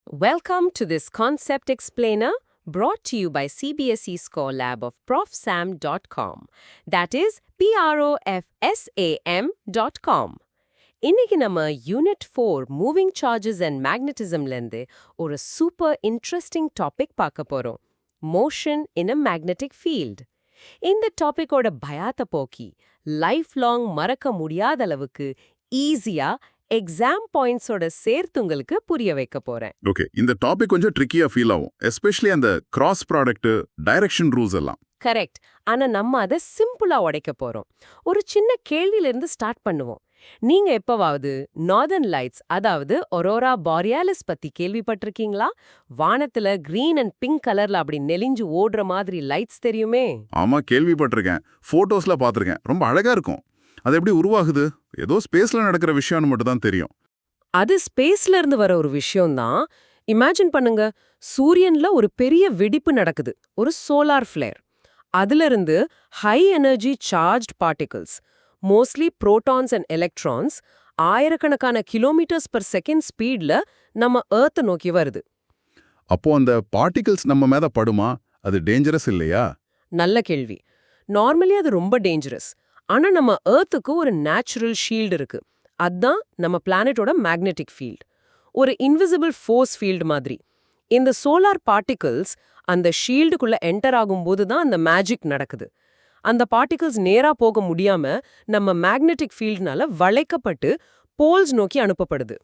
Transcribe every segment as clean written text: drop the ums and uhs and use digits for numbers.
Welcome to this concept explainer brought to you by CBSE Score Lab of profsam.com. That is profsam.com. இன்னைக்கு நம்ம unit 4 moving charges and மேக்னட்டிசம்லேருந்து ஒரு super interesting topic பார்க்க போறோம். Motion இன் அ magnetic field. இந்த டாபிக்கோட பயாத்த போக்கி life long மறக்க முடியாத அளவுக்கு ஈஸியா எக்ஸாம் பாயிண்ட்ஸோட சேர்த்து உங்களுக்கு புரிய வைக்க போறேன். ஓகே, இந்த டாபிக் கொஞ்சம் ட்ரிக்கியா ஃபீல் ஆகும், எஸ்பெஷலி அந்த கிராஸ் ப்ராடக்ட் டைரக்ஷன் ரூல்ஸ் எல்லாம். கரெக்ட். ஆனா நம்ம அதை சிம்பிளா உடைக்க போறோம். ஒரு சின்ன கேள்வியிலிருந்து ஸ்டார்ட் பண்ணுவோம். நீங்க எப்பவாவது நார்தர்ன் லைட்ஸ், அதாவது ஒரோரா பாரியாலிஸ் பத்தி கேள்விப்பட்டிருக்கீங்களா? வானத்துல கிரீன் அண்ட் பிங்க் கலர்ல அப்படி நெளிஞ்சு ஓடுற மாதிரி லைட்ஸ் தெரியுமே. ஆமா, கேள்விப்பட்டிருக்கேன், போட்டோஸ்ல பாத்திருக்கேன். ரொம்ப அழகா இருக்கும். அது எப்படி உருவாகுது? ஏதோ ஸ்பேஸ்ல நடக்கிற விஷயம்னு மட்டும் தான் தெரியும். அது ஸ்பேஸ்ல இருந்து வர ஒரு விஷயம்தான். இமேஜின் பண்ணுங்க, சூரியன்ல ஒரு பெரிய வெடிப்பு நடக்குது, ஒரு சோலார் ஃபிளேர். அதுல இருந்து high energy charged particles, mostly protons and electrons, ஆயிரக்கணக்கான கிலோமீட்டர்ஸ் பர் செகண்ட் ஸ்பீட்ல நம்ம எர்த்தை நோக்கி வருது. அப்போ அந்த பார்ட்டிகிள்ஸ் நம்ம மேல படுமா? அது டேஞ்சரஸ் இல்லையா? நல்ல கேள்வி. நார்மலி அது ரொம்ப டேஞ்சரஸ். ஆனா நம்ம எர்த்துக்கு ஒரு நேச்சுரல் ஷீல்டு இருக்கு. அதான் நம்ம பிளானட்டோட மேக்னெட்டிக் ஃபீல்ட். ஒரு இன்விசிபிள் ஃபோர்ஸ் ஃபீல்டு மாதிரி. இந்த சோலார் பார்ட்டிகிள்ஸ் அந்த ஷீல்டுக்குள்ள என்டர் ஆகும்போது தான் அந்த மேஜிக் நடக்குது. அந்த பார்ட்டிகிள்ஸ் நேரா போக முடியாம நம்ம மேக்னெட்டிக் ஃபீல்ட்னால வளைக்கப்பட்டு போல்ஸ் நோக்கி அனுப்பப்படுது.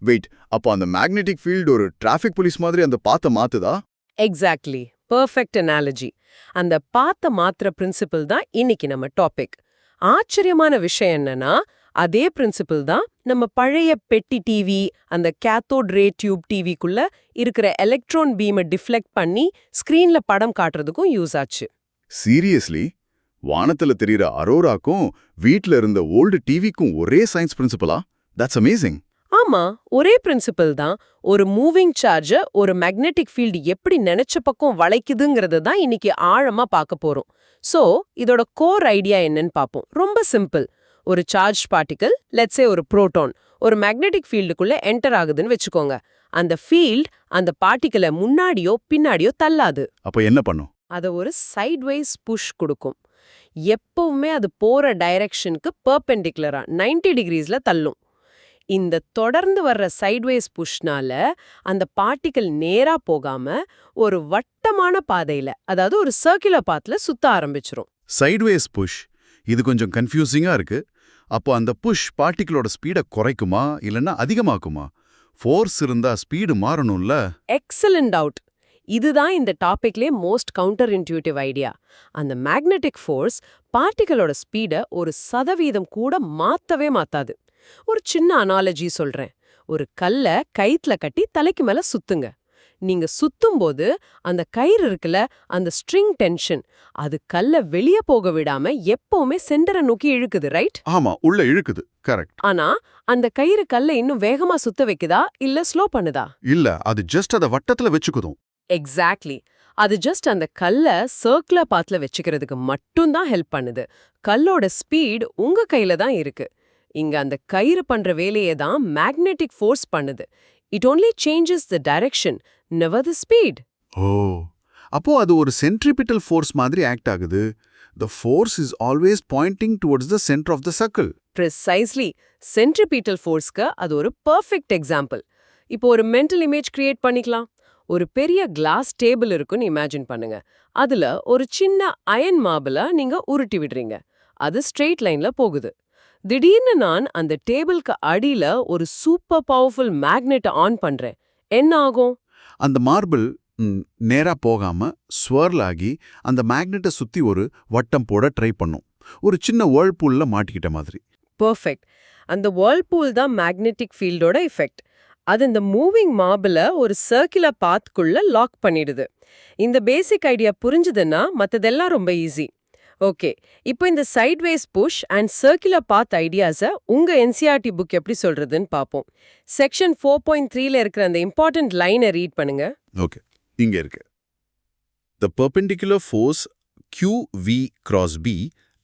வெயிட், அப்போ அந்த மேக்னெட்டிக் ஃபீல்டு ஒரு டிராஃபிக் போலீஸ் மாதிரி அந்த பாத்தை மாத்துதா? Exactly, perfect analogy. அந்த பாத்த மாத்திர பிரின்சிபிள் தான் இன்னைக்கு நம்ம டாபிக். ஆச்சரியமான விஷயம் என்னன்னா, அதே பிரின்சிபிள் தான் நம்ம பழைய பெட்டி டிவி, அந்த கேத்தோட் ரே டியூப் டிவிக்குள்ள இருக்கிற எலக்ட்ரான் பீமை டிஃப்ளெக்ட் பண்ணி ஸ்கிரீன்ல படம் காட்டுறதுக்கும் யூஸ் ஆச்சு. சீரியஸ்லி? வானத்துல தெரியற அரோராக்கும் வீட்ல இருந்த ஓல்டு டிவிக்கும் ஒரே சயின்ஸ் பிரின்சிபலா? That's amazing. ஆமா, ஒரே பிரின்சிபிள் தான். ஒரு மூவிங் சார்ஜ ஒரு மேக்னெட்டிக் ஃபீல்டு எப்படி நினைச்ச பக்கம் வளைக்குதுங்கிறது தான் இன்னைக்கு ஆழமா பார்க்க போறோம். சோ இதோட கோர் ஐடியா என்னன்னு பார்ப்போம். ரொம்ப சிம்பிள். ஒரு சார்ஜ் பார்ட்டிகிள், லெட்ஸ் சே ஒரு புரோட்டான், ஒரு மேக்னெட்டிக் ஃபீல்டுக்குள்ள என்டர் ஆகுதுன்னு வெச்சுக்கோங்க. அந்த ஃபீல்ட் அந்த பார்ட்டிகிளை முன்னாடியோ பின்னாடியோ தள்ளாது. அப்ப என்ன பண்ணும்? அத ஒரு சைட்வைஸ் புஷ் கொடுக்கும். எப்பவுமே அது போற டைரக்ஷனுக்கு பெர்பெண்டிகுலரா 90 டிகிரிஸ்ல தள்ளும். இந்த தொடர்ந்து வர்ற சைட்வேஸ் புஷ்னால அந்த பார்ட்டிகிள் நேரா போகாம ஒரு வட்டமான பாதையில, அதாவது ஒரு சர்க்குலர் பாத்ல சுத்த ஆரம்பிச்சிரும். சைட்வேஸ் புஷ், இது கொஞ்சம் கன்ஃபியூசிங்கா இருக்கு. அப்போ அந்த புஷ் பார்ட்டிகிளோட ஸ்பீடை குறைக்குமா இல்லைன்னா அதிகமாக்குமா? ஃபோர்ஸ் இருந்தா ஸ்பீடு மாறணும்ல. Excellent out. இதுதான் இந்த டாபிக்லயே மோஸ்ட் கவுண்டர் இன்ட்யூட்டிவ் ஐடியா. அந்த மேக்னெட்டிக் ஃபோர்ஸ் பார்ட்டிகளோட ஸ்பீடை 1% கூட மாத்தவே மாத்தாது. ஒரு சின்ன அனாலஜி சொல்றேன். ஒரு கல்ல கயித்துல கட்டி தலைக்கு மேல சுத்துங்க. நீங்க சுத்தும்போது அந்த கயிறு இருக்குல்ல, அந்த ஸ்ட்ரிங் டென்ஷன், அது கல்ல வெளியே போக விடாம எப்பவுமே சென்டரை நோக்கி இழுக்குது, ரைட்? ஆமா, உள்ள இழுக்குது. கரெக்ட். ஆனா அந்த கயிறு கல்ல இன்னும் வேகமா சுத்த வைக்குதா இல்ல ஸ்லோ பண்ணுதா? இல்ல, அது ஜஸ்ட் அத வட்டத்துல வெச்சுக்குதும். எக்ஸாக்ட்லி. அது ஜஸ்ட் அந்த கல்ல சர்க்குலர் பாத்ல வச்சுக்கிறதுக்கு மட்டும்தான் ஹெல்ப் பண்ணுது. கல்லோட ஸ்பீட் உங்க கையில தான் இருக்கு. இங்க அந்த கயிறு பண்ற வேலையை தான் மேக்னெட்டிக் ஃபோர்ஸ் பண்ணுது. It only changes the direction, never the speed. ஓ, அப்போ அது ஒரு சென்ட்ரிபிட்டல் ஃபோர்ஸ் மாதிரி ஆக்ட் ஆகுது. The force is always pointing towards the center of the circle. Precisely. Centripetal ஃபோர்ஸ்க்கு அது ஒரு பெர்ஃபெக்ட் எக்ஸாம்பிள். இப்போ ஒரு மென்டல் இமேஜ் கிரியேட் பண்ணிக்கலாம். ஒரு பெரிய கிளாஸ் டேபிள் இருக்குன்னு இமேஜின் பண்ணுங்க. அதுல ஒரு சின்ன அயன் மார்பிள நீங்க உருட்டி விடுறீங்க. அது ஸ்ட்ரெயிட் லைன்ல போகுது. திடீர்னு நான் அந்த டேபிளுக்கு அடியில ஒரு சூப்பர் பவர்ஃபுல் மேக்னெட்டை ஆன் பண்றேன். என்ன ஆகும்? அந்த மார்பிள் நேரா போகாம ஸ்வர்ல் ஆகி அந்த மேக்னெட்டை சுத்தி ஒரு வட்டம் போட ட்ரை பண்ணும். ஒரு சின்ன வேர்ல்பூல்ல மாட்டிக்கிட்ட மாதிரி. பெர்ஃபெக்ட். அந்த வேர்ல்பூல் தான் மேக்னெட்டிக் ஃபீல்டோட எஃபெக்ட். அது இந்த மூவிங் மார்பிள ஒரு சர்க்குலர் பாத்குள்ள லாக் பண்ணிடுது. இந்த பேசிக் ஐடியா புரிஞ்சுதுன்னா மத்ததெல்லாம் ரொம்ப ஈஸி. ஓகே, இப்போ இந்த sideways push and circular path ஐடியாஸை உங்க என்சிஆர்டி புக் எப்படி சொல்றதுன்னு பார்ப்போம். செக்ஷன் 4.3ல இருக்கிற அந்த இம்பார்ட்டன்ட் லைனை ரீட் பண்ணுங்க. ஓகே, இங்க இருக்கு. The perpendicular force QV cross B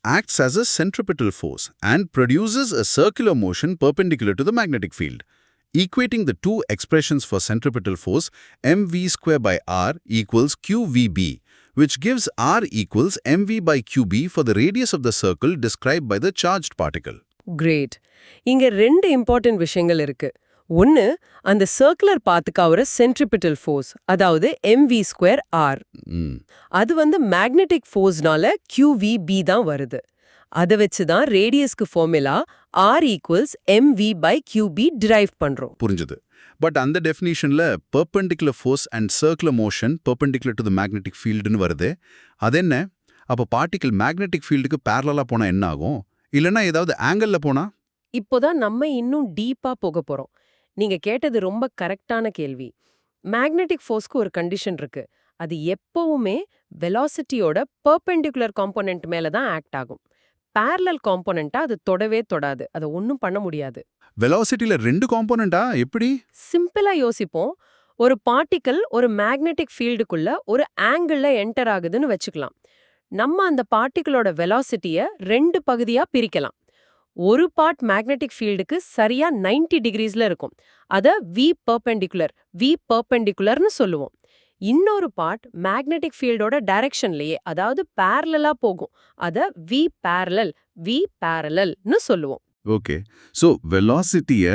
acts as a centripetal force and produces a circular motion perpendicular to the magnetic field. equating the two expressions for centripetal force mv square by r equals qvb, which gives r equals mv by qb for the radius of the circle described by the charged particle. Great. இங்க ரெண்டு important விஷயங்கள் இருக்கு. ஒன்னு, அந்த circular பாத்துக்கு ஆகுற centripetal force, அதாவது mv² r. அது மேக்னெட்டிக் ஃபோர்ஸ்னால qvb தான் வருது. அதை வச்சு தான் ரேடியஸ்க்கு formula r equals mv by qb derive பண்றோம். புரிஞ்சுது. பட் அந்த டெஃபினிஷன்ல perpendicular force and circular motion perpendicular to the magnetic ஃபீல்டுன்னு வருது. அது என்ன? அப்போ பார்ட்டிகிள் மேக்னெட்டிக் ஃபீல்டுக்கு பேரலா போனா என்ன ஆகும்? இல்லைன்னா ஏதாவது ஆங்கிள்ல போனா? இப்போதான் நம்ம இன்னும் டீப்பா போக போறோம். நீங்க கேட்டது ரொம்ப கரெக்டான கேள்வி. மேக்னெட்டிக் ஃபோர்ஸ்க்கு ஒரு கண்டிஷன் இருக்கு. அது எப்பவுமே வெலாசிட்டியோட பெர்பெண்டிகுலர் காம்போனன்ட் மேல தான் ஆக்ட் ஆகும். parallel காம்போனன்ட்டா அது தொடவே தொடாது. அதை ஒன்றும் பண்ண முடியாது. வெலாசிட்டில ரெண்டு காம்போனண்டா? எப்படி? சிம்பிளா யோசிப்போம். ஒரு பார்ட்டிக்கல் ஒரு மேக்னெட்டிக் ஃபீல்டுக்குள்ள ஒரு ஆங்கிள்ல என்டர் ஆகுதுன்னு வச்சுக்கலாம். நம்ம அந்த பார்ட்டிகளோட வெலாசிட்டிய ரெண்டு பகுதியா பிரிக்கலாம். ஒரு பார்ட் மேக்னெட்டிக் ஃபீல்டுக்கு சரியா 90 டிகிரிஸ்ல இருக்கும். அத v பெர்பெண்டிகுலர்னு சொல்லுவோம். இன்னொரு பார்ட் மேக்னெட்டிக் ஃபீல்டோட டைரக்ஷன்லயே, அதாவது பேரலலா போகும். அத v parallelனு சொல்லுவோம். ஓகே. சோ வெலாசிட்டிய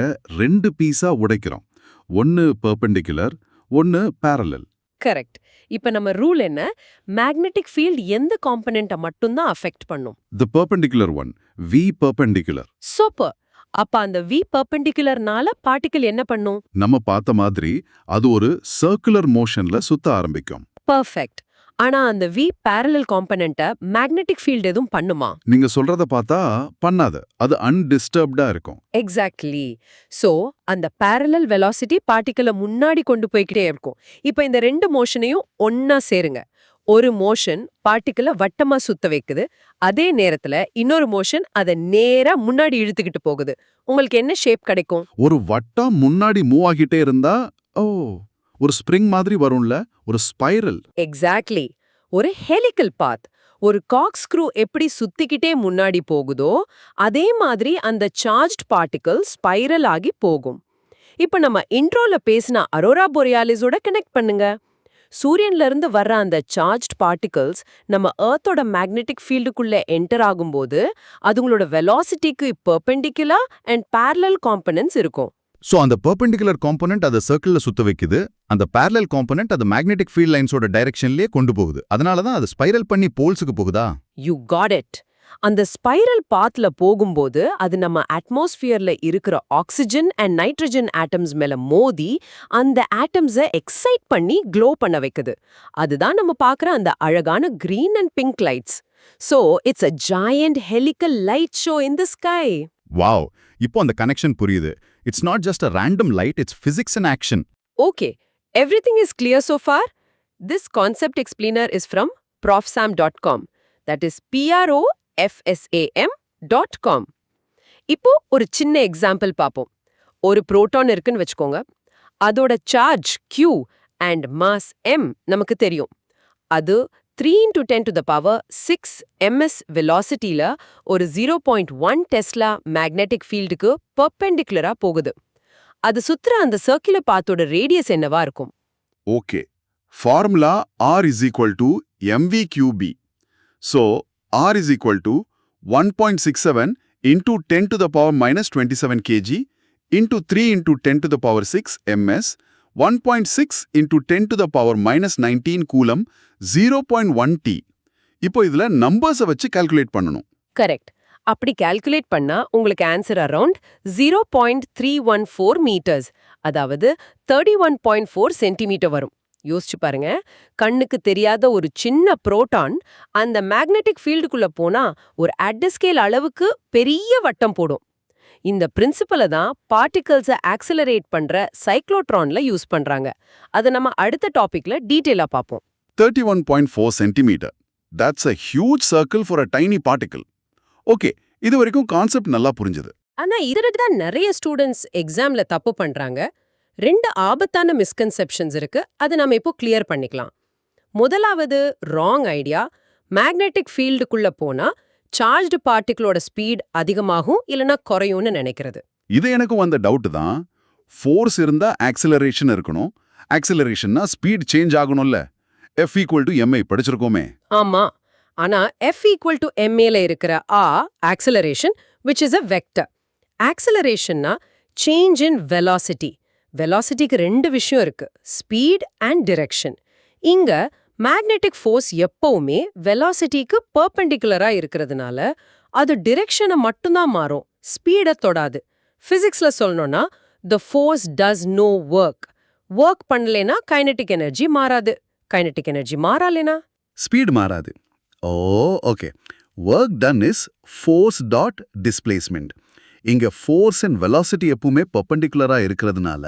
ரெண்டு பீஸா உடைக்கிறோம். ஒன்னு பெர்பெண்டிகுலர், ஒன்னு parallel. கரெக்ட். இப்ப நம்ம ரூல் என்ன? மேக்னெட்டிக் ஃபீல்ட் எந்த காம்பனன்ட்ட மட்டும்தான் அஃபெக்ட் பண்ணும்? The perpendicular one, v perpendicular. Super. அப்ப அந்த v பெர்பெண்டிகுலர்னால பார்ட்டிகிள் என்ன பண்ணும்? நம்ம பார்த்த மாதிரி அது ஒரு சர்க்குலர் மோஷன்ல சுத்த ஆரம்பிக்கும். பெர்ஃபெக்ட். ஆனா அந்த v parallel காம்பனன்ட்ட மேக்னெட்டிக் ஃபீல்ட் எதுவும் பண்ணுமா? நீங்க சொல்றத பார்த்தா பண்ணாது. அது அன்டிஸ்டர்ப்டா இருக்கும். எக்ஸாக்ட்லி. சோ அந்த parallel velocity பார்ட்டிகிளை முன்னாடி கொண்டு போய்கிட்டே இருக்கும். இப்ப இந்த ரெண்டு மோஷனையும் ஒன்னா சேருங்க. ஒரு மோஷன் பார்ட்டிகிளை வட்டமா சுத்த வைக்குது. அதே நேரத்துல இன்னொரு மோஷன் அதை நேரா முன்னாடி இழுத்துக்கிட்டு போகுது. உங்களுக்கு என்ன ஷேப் கிடைக்கும்? ஒரு வட்டம் முன்னாடி மூவ் ஆகிட்டே இருந்தா ஒரு ஸ்ப்ரிங் மாதிரி வரும்ல, ஒரு ஸ்பைரல். எக்ஸாக்ட்லி. ஒரு ஹெலிக்கல் பாத். ஒரு காக் ஸ்க்ரூ எப்படி சுத்திக்கிட்டே முன்னாடி போகுதோ அதே மாதிரி அந்த சார்ஜ்ட் பார்ட்டிகிள் ஸ்பைரல் ஆகி போகும். இப்ப நம்ம இன்ட்ரோல பேசின அரோரா போரியாலிஸோட கனெக்ட் பண்ணுங்க. சூரியன்ல இருந்து வர்ற அந்த சார்ஜ்ட் பார்ட்டிகிள்ஸ் நம்ம எர்த்தோட மேக்னெட்டிக் ஃபீல்டுக்குள்ள என்டர் ஆகும்போது அதுங்களோட வெலாசிட்டிக்கு பெர்பெண்டிகுலர் அண்ட் parallel காம்பனன்ட்ஸ் இருக்கும். சோ அந்த பெர்பெண்டிகுலர் காம்போனன்ட் அதை சர்க்கிள்ல சுத்த வைக்குது. அந்த parallel காம்போனன்ட் அது மேக்னெட்டிக் ஃபீல்ட் லைன்ஸோட டைரக்ஷன்லயே கொண்டு போகுது. அதனால தான் அது ஸ்பைரல் பண்ணி போல்ஸுக்கு போகுதா? You got it. அந்த ஸ்பைரல் பாத்ல போகும்போது அது நம்ம அட்மாஸ்பியர்ல இருக்கிற ஆக்சிஜன் அண்ட் நைட்ரஜன் ஆட்டம்ஸ் மேல மோதி அந்த ஆட்டம்ஸை எக்ஸைட் பண்ணி க்ளோ பண்ண வைக்குது. அதுதான் நம்ம பார்க்குற அந்த அழகான green and pink lights. So it's a giant helical light show in the sky. Wow, இப்போ அந்த கனெக்ஷன் புரியுது. It's not just a random light, it's physics in action. Okay, everything is clear so far? This concept explainer is from profsam.com. That is profsam.com. இப்போ ஒரு சின்ன example பார்ப்போம். ஒரு proton இருக்குன்னு வச்சுக்கோங்க. அதோட charge Q and mass M நமக்கு தெரியும். அது 3 × 10⁶ ms வெலாசிட்டில ஒரு 0.1 டெஸ்லா மேக்னெட்டிக் ஃபீல்டுக்கு பெர்பெண்டிகுலரா போகுது. அது சுத்துற அந்த சர்க்குலர் பாத்தோட ரேடியஸ் என்னவா இருக்கும்? Okay. Formula r is equal to mv/qb. So r is equal to 1.67 into 10⁻⁻27 kg into 3 into 10⁶ ms, 1.6 into 10⁻⁻19 கூலம், 0.1 t. இப்போ இதுல நம்பர்ஸை வச்சு கால்குலேட் பண்ணணும். கரெக்ட். அப்படி கால்குலேட் பண்ணா உங்களுக்கு ஆன்சர் அரவுண்ட் 0.314 மீட்டர்ஸ், அதாவது 31.4 சென்டிமீட்டர் வரும். யோசிச்சு பாருங்க. கண்ணுக்கு தெரியாத ஒரு சின்ன புரோட்டான் அந்த மேக்னெட்டிக் ஃபீல்டுக்குள்ள போனா ஒரு அட்டஸ்கேல் அளவுக்கு பெரிய வட்டம் போடும். இந்த பிரின்சிபலை தான் பார்ட்டிகல்ஸை ஆக்சிலரேட் பண்ற சைக்ளோட்ரான்ல யூஸ் பண்றாங்க. அதை நம்ம அடுத்த டாபிக்ல டீட்டெயிலா பார்ப்போம். 31.4 centimeter. That's a huge circle for a tiny particle. Okay, இது வரைக்கும் கான்செப்ட் நல்லா புரிஞ்சது. ஆனா இதுக்கு தான் நிறைய ஸ்டூடெண்ட்ஸ் எக்ஸாம்ல தப்பு பண்றாங்க. 2 ஆபத்தான மிஸ்கன்செப்ஷன்ஸ் இருக்கு. அதை நாம இப்போ கிளியர் பண்ணிக்கலாம். முதலாவது ராங் ஐடியா. மேக்னெட்டிக் ஃபீல்டுக்குள்ள போனா சார்ஜ்டு பார்ட்டிகளோட ஸ்பீட் அதிகமாகும் இல்லனா குறையும்னு நினைக்கிறது. இது எனக்கு வந்த டவுட் தான். ஃபோர்ஸ் இருந்தா ஆக்சிலரேஷன் இருக்கணும். ஆக்சிலரேஷன்னா ஸ்பீட் சேஞ்ச் ஆகணும்ல. F = ma படிச்சிருக்கோமே. ஆமா. ஆனா F = ma ல இருக்கிற acceleration which is a vector. Accelerationனா change in velocity. Velocityக்கு ரெண்டு விஷயம் இருக்கு. Speed and direction. இங்க magnetic force எப்பவுமே velocityக்கு perpendicular-ஆ இருக்கிறதுனால அது direction-அ மட்டும்தான் மாறும். ஸ்பீட தொடாது. பிசிக்ஸ்ல சொல்லணும்னா the force does no work. work பண்ணலைனா kinetic energy மாறாது. kinetic energy மாறலைனா ஸ்பீட் மாறாது. Oh okay. Work done is force dot displacement. இங்க ஃபோர்ஸ் அண்ட் வெலாசிட்டி எப்பவுமே பெர்பெண்டிகுலரா இருக்கிறதுனால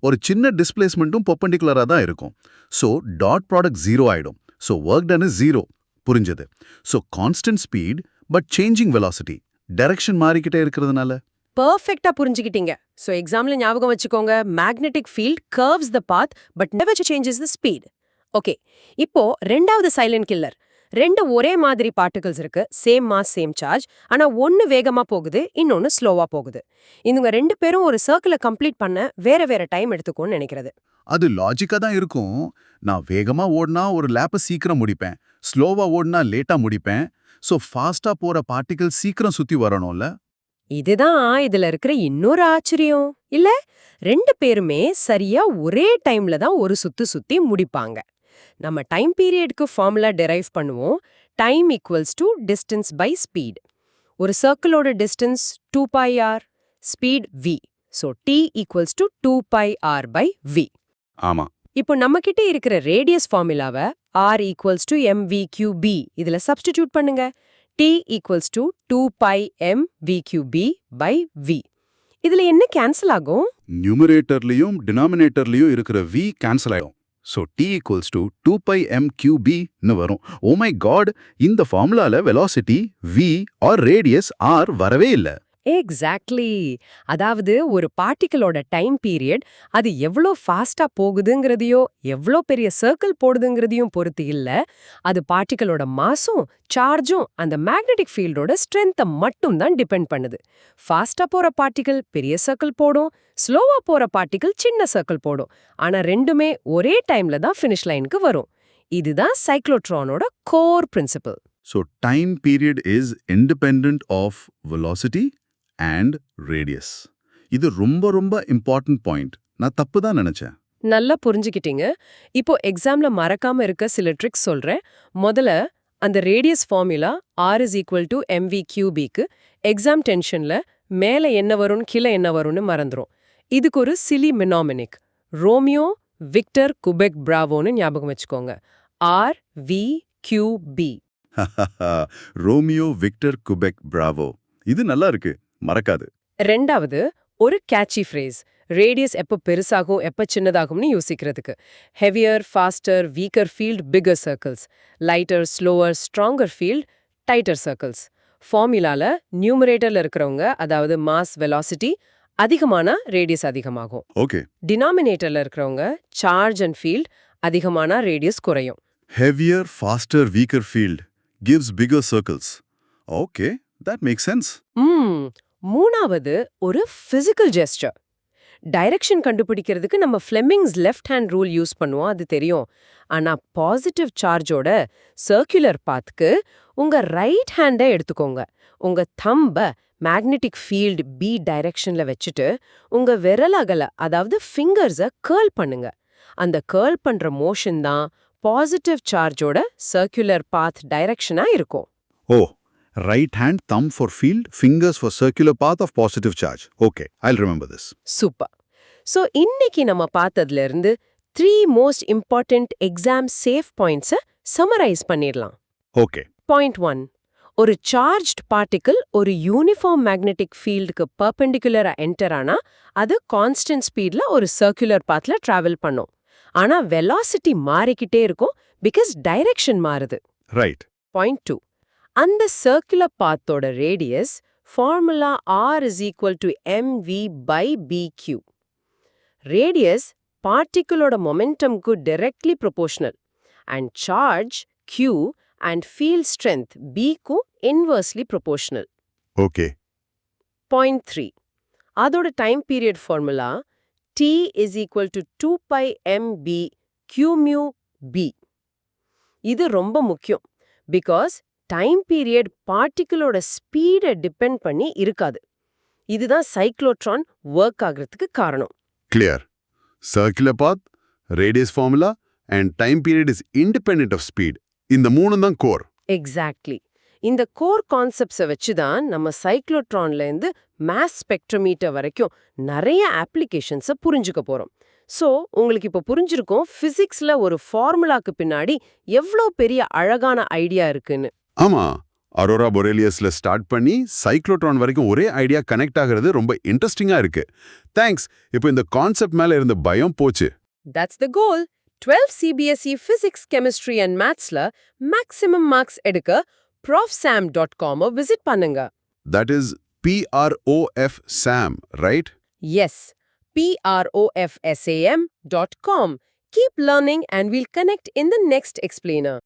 ஒரு சின்ன டிஸ்பிளேஸ்மெண்ட்டும் பெர்பெண்டிகுலரா தான் இருக்கும். ஸோ டாட் ப்ராடக்ட் 0 ஆயிடும். So work done is 0. புரிஞ்சது. So constant speed but changing velocity. Direction மாறிக்கிட்டே இருக்கிறதுனால. பர்ஃபெக்ட்டா புரிஞ்சுக்கிட்டீங்க. சோ எக்ஸாம்ல ஞாபகம் வச்சுக்கோங்க, magnetic field curves the path but never changes the speed. Okay, இப்போ ரெண்டாவது சைலண்ட் கில்லர். ரெண்டு ஒரே மாதிரி பார்ட்டிகல்ஸ் இருக்கு, சேம் மாஸ் சேம் சார்ஜ். ஆனா ஒன்னு வேகமா போகுது, இன்னொன்னு ஸ்லோவா போகுது. இவங்க ரெண்டு பேரும் ஒரு சர்க்கிளை கம்ப்ளீட் பண்ண வேற வேற டைம் எடுத்துக்கும்னு நினைக்கிறது. அது லாஜிக்கா தான் இருக்கும். நான் வேகமா ஓடினா ஒரு லேப்பை சீக்கிரம் முடிப்பேன், ஸ்லோவா ஓடினா லேட்டா முடிப்பேன். ஸோ ஃபாஸ்டா போற பார்ட்டிகல் சீக்கிரம் சுத்தி வரணும்ல. இதுதான் இதுல இருக்கிற இன்னொரு ஆச்சரியம் இல்ல. ரெண்டு பேருமே சரியா ஒரே டைம்ல தான் ஒரு சுத்தி முடிப்பாங்க. நம்ம டைம் பீரியட்க்கு ஃபார்முலா டெரைவ் பண்ணுவோம். Time equals to distance by speed. ஒரு சர்க்கிளோட distance 2πr, speed v. So t equals to 2πr by v. ஆமா. இப்போ நம்ம கிட்ட இருக்கிற ரேடியஸ் ஃபார்முலாவை r ஈக்குவல்ஸ் டு mv3b இதுல சப்ஸ்டிடியூட் பண்ணுங்க. t equals to 2πmv3b by v. இதுல என்ன கேன்சல் ஆகும்? நியூமரேட்டர்லயும் டினாமினேட்டர்லயும் இருக்கிற v கேன்சல் ஆயிடும். ஸோ t ஈக்குவல்ஸ் டு 2πmqb-ன்னு வரும். ஓ மை காட், இந்த ஃபார்முலால velocity v or radius r வரவே இல்லை. எக்ஸாக்ட்லி. அதாவது ஒரு பார்ட்டிகளோட டைம் பீரியட் அது எவ்வளோ ஃபாஸ்டா போகுதுங்கிறதையோ எவ்வளோ பெரிய சர்க்கிள் போடுதுங்கிறதையும் பொறுத்து இல்ல, அது பார்ட்டிகளோட மாஸும் சார்ஜும் அந்த மேக்னெட்டிக் ஃபீல்டோட ஸ்ட்ரென்த்தை மட்டும் தான் டிபெண்ட் பண்ணுது. ஃபாஸ்டா போற பார்ட்டிகள் பெரிய சர்க்கிள் போடும், ஸ்லோவா போற பார்ட்டிகள் சின்ன சர்க்கிள் போடும். ஆனா ரெண்டுமே ஒரே டைம்ல தான் ஃபினிஷ் லைனுக்கு வரும். இதுதான் சைக்ளோட்ரானோட core principle. So time period is independent of velocity and radius. இது ரொம்ப ரொம்ப இம்பார்ட்டன்ட் பாயிண்ட். நான் தப்பு தான் நினைச்சேன். நல்லா புரிஞ்சுக்கிட்டீங்க. இப்போ எக்ஸாம்ல மறக்காம இருக்க சில ட்ரிக்ஸ் சொல்றேன். முதல்ல அந்த radius formula r is equal to mv3b-க்கு எக்ஸாம் டென்ஷன்ல மேல என்ன வரும் கீழே என்ன வரும்னு மறந்துரும். இதுக்கு ஒரு சிலி மினாமினிக் ரோமியோ விக்டர் குபெக் பிராவோன்னு ஞாபகம் வச்சுக்கோங்க. RVQB. Romeo Victor Quebec Bravo. இது நல்லா இருக்கு, மறக்காது. ரெண்டாவது ஒரு கேட்சி ஃப்ரேஸ். ரேடியஸ் எப்போ பெருசாகும் எப்போ சின்னதாகும்னு யோசிக்கிறதுக்கு. Heavier faster weaker field bigger circles, lighter slower stronger field tighter circles. ஃபார்முலால நியூமரேட்டர்ல இருக்கிறவங்க, அதாவது மாஸ் வெலாசிட்டி அதிகமான ரேடியஸ் அதிகமாகும். ஓகே. டினாமினேட்டர்ல இருக்கிறவங்க சார்ஜ் அண்ட் ஃபீல்ட் அதிகமான ரேடியஸ் குறையும். Heavier faster weaker field gives bigger circles. Okay, that makes sense. மூணாவது ஒரு பிசிக்கல் ஜெஸ்டர். டைரக்ஷன் கண்டுபிடிக்கிறதுக்கு நம்ம Fleming's left hand rule use பண்ணுவோம், அது தெரியும். ஆனா பாசிட்டிவ் சார்ஜோட சர்க்குலர் பாத்க்கு உங்க ரைட் ஹேண்டை எடுத்துக்கோங்க. உங்க தம்ப மேக்னெட்டிக் ஃபீல்ட் பி டைரக்ஷன்ல வச்சுட்டு உங்க விரலகல, அதாவது ஃபிங்கர்ஸை கர்ல் பண்ணுங்க. அந்த கர்ல் பண்ற மோஷன் தான் பாசிட்டிவ் சார்ஜோட சர்க்குலர் பாத் டைரக்ஷனா இருக்கும். Oh, right hand thumb for field, fingers for circular path of positive charge. Okay, I'll remember this. Super. So இன்னைக்கு நம்ம பார்த்ததுல இருந்து 3 மோஸ்ட் இம்பார்ட்டன்ட் எக்ஸாம் சேஃப் பாயிண்ட்ஸை சம்மரைஸ் பண்ணிடலாம். Okay. பாயிண்ட் 1. ஒரு சார்ஜ்ட் பார்ட்டிகிள் ஒரு யூனிஃபார்ம் மேக்னெட்டிக் ஃபீல்டுக்கு பர்பெண்டிகுலரா என்டர் ஆனா அது கான்ஸ்டன்ட் ஸ்பீட்ல ஒரு சர்க்குலர் பாத்ல டிராவல் பண்ணும். ஆனா வெலாசிட்டி மாறிக்கிட்டே இருக்கும், பிகாஸ் டைரக்ஷன் மாறுது. Right. பாயிண்ட் 2. அந்த சர்க்குலர் பாத்தோட radius formula r is equal to mv by bq. Radius பார்ட்டிகிளோட மொமெண்டம்க்கு directly proportional and charge q and field strength b-க்கு inversely proportional. Okay. பாயிண்ட் 3. அதோட time period formula T is equal to 2 pi mb q mu b. இது ரொம்ப முக்கியம். Because time period பார்ட்டிகிளோட ஸ்பீடை depend பண்ணி இருக்காது. இதுதான் சைக்ளோட்ரான் ஒர்க் ஆகிறதுக்கு காரணம். Clear. Circular path, radius formula, and time period is independent of speed. இந்த மூணும் தான் core. எக்ஸாக்ட்லி. இந்த கோர் கான்செப்ட்ஸை வச்சு தான் நம்ம சைக்ளோட்ரான்லேருந்து மாஸ் ஸ்பெக்ட்ரோமீட்டர் வரைக்கும் நிறைய அப்ளிகேஷன்ஸை புரிஞ்சுக்க போறோம். ஸோ உங்களுக்கு இப்போ புரிஞ்சிருக்கும் ஃபிசிக்ஸ்ல ஒரு ஃபார்முலாக்கு பின்னாடி எவ்வளோ பெரிய அழகான ஐடியா இருக்குன்னு. ஆமா, அரோரா பொரேலியஸ்ல ஸ்டார்ட் பண்ணி சைக்ளோட்ரான் வரைக்கும் ஒரே ஐடியா கனெக்ட் ஆகிறது ரொம்ப இன்ட்ரெஸ்டிங்கா இருக்கு. தேங்க்ஸ். இப்போ இந்த கான்செப்ட் மேல இருந்த பயம் போச்சு. That's the goal. 12 CBSE Physics, Chemistry and Mathsல maximum marks எடுக்க profsam.com visit பண்ணுங்க. That is PROF SAM, right? Yes, profsam.com. Keep learning and we'll connect in the next explainer.